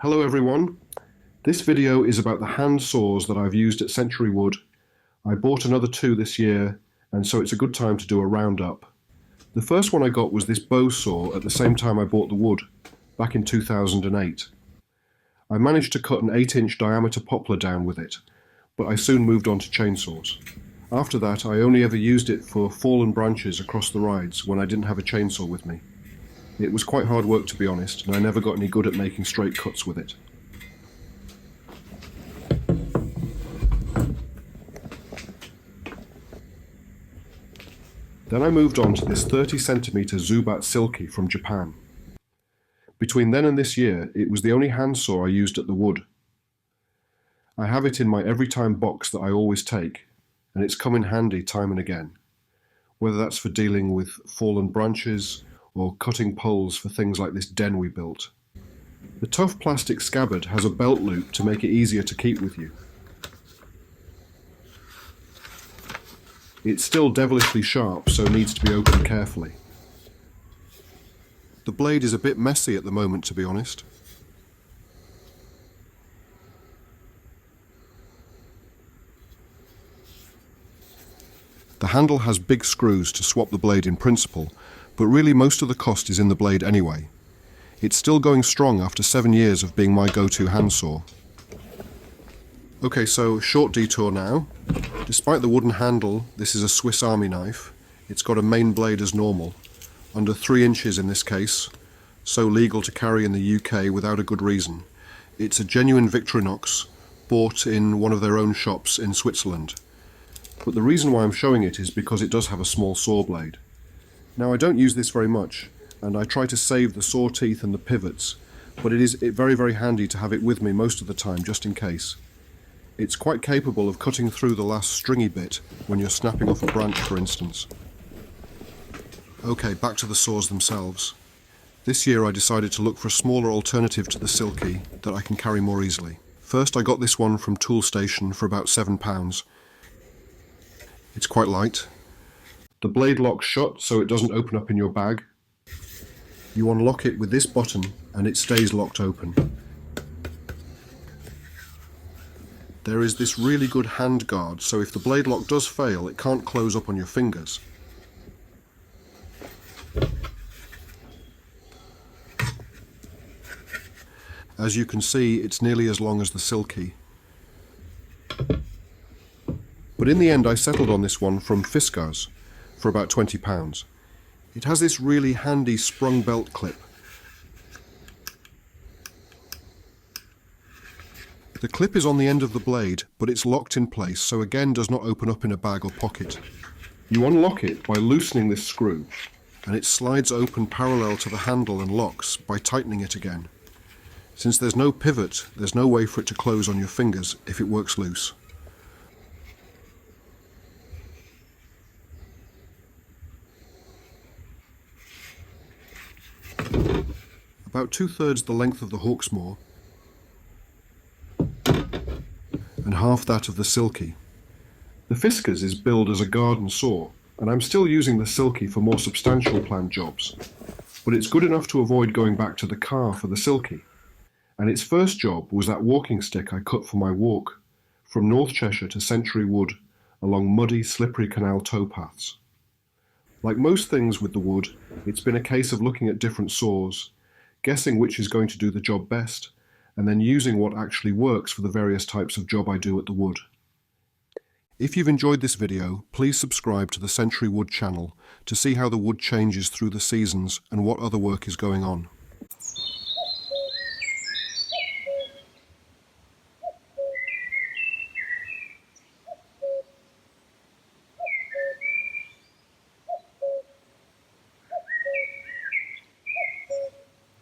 Hello everyone. This video is about the hand saws that I've used at Century Wood. I bought another two this year, and so it's a good time to do a roundup. The first one I got was this bow saw at the same time I bought the wood, back in 2008. I managed to cut an 8-inch diameter poplar down with it, but I soon moved on to chainsaws. After that, I only ever used it for fallen branches across the rides when I didn't have a chainsaw with me. It was quite hard work, to be honest, and I never got any good at making straight cuts with it. Then I moved on to this 30cm Zubat Silky from Japan. Between then and this year, it was the only hand saw I used at the wood. I have it in my every time box that I always take, and it's come in handy time and again, whether that's for dealing with fallen branches or cutting poles for things like this den we built. The tough plastic scabbard has a belt loop to make it easier to keep with you. It's still devilishly sharp, so needs to be opened carefully. The blade is a bit messy at the moment, to be honest. The handle has big screws to swap the blade in principle, but really most of the cost is in the blade anyway. It's still going strong after 7 years of being my go-to handsaw. Okay, so short detour now. Despite the wooden handle, this is a Swiss Army knife. It's got a main blade as normal, under 3 inches in this case, so legal to carry in the UK without a good reason. It's a genuine Victorinox, bought in one of their own shops in Switzerland. But the reason why I'm showing it is because it does have a small saw blade. Now, I don't use this very much, and I try to save the saw teeth and the pivots, but it is very handy to have it with me most of the time, just in case. It's quite capable of cutting through the last stringy bit when you're snapping off a branch, for instance. Okay, back to the saws themselves. This year I decided to look for a smaller alternative to the Silky that I can carry more easily. First I got this one from Toolstation for about £7. It's quite light. The blade locks shut so it doesn't open up in your bag. You unlock it with this button and it stays locked open. There is this really good hand guard, so if the blade lock does fail, it can't close up on your fingers. As you can see, it's nearly as long as the Silky. But in the end I settled on this one from Fiskars for about £20. It has this really handy sprung belt clip. The clip is on the end of the blade, but it's locked in place, so again does not open up in a bag or pocket. You unlock it by loosening this screw, and it slides open parallel to the handle and locks by tightening it again. Since there's no pivot, there's no way for it to close on your fingers if it works loose. About 2/3 the length of the Hawksmoor and half that of the Silky. The Fiskars is billed as a garden saw, and I'm still using the Silky for more substantial planned jobs, but it's good enough to avoid going back to the car for the Silky. And its first job was that walking stick I cut for my walk from North Cheshire to Century Wood along muddy, slippery canal towpaths. Like most things with the wood, it's been a case of looking at different saws, guessing which is going to do the job best, and then using what actually works for the various types of job I do at the wood. If you've enjoyed this video, please subscribe to the Century Wood channel to see how the wood changes through the seasons and what other work is going on.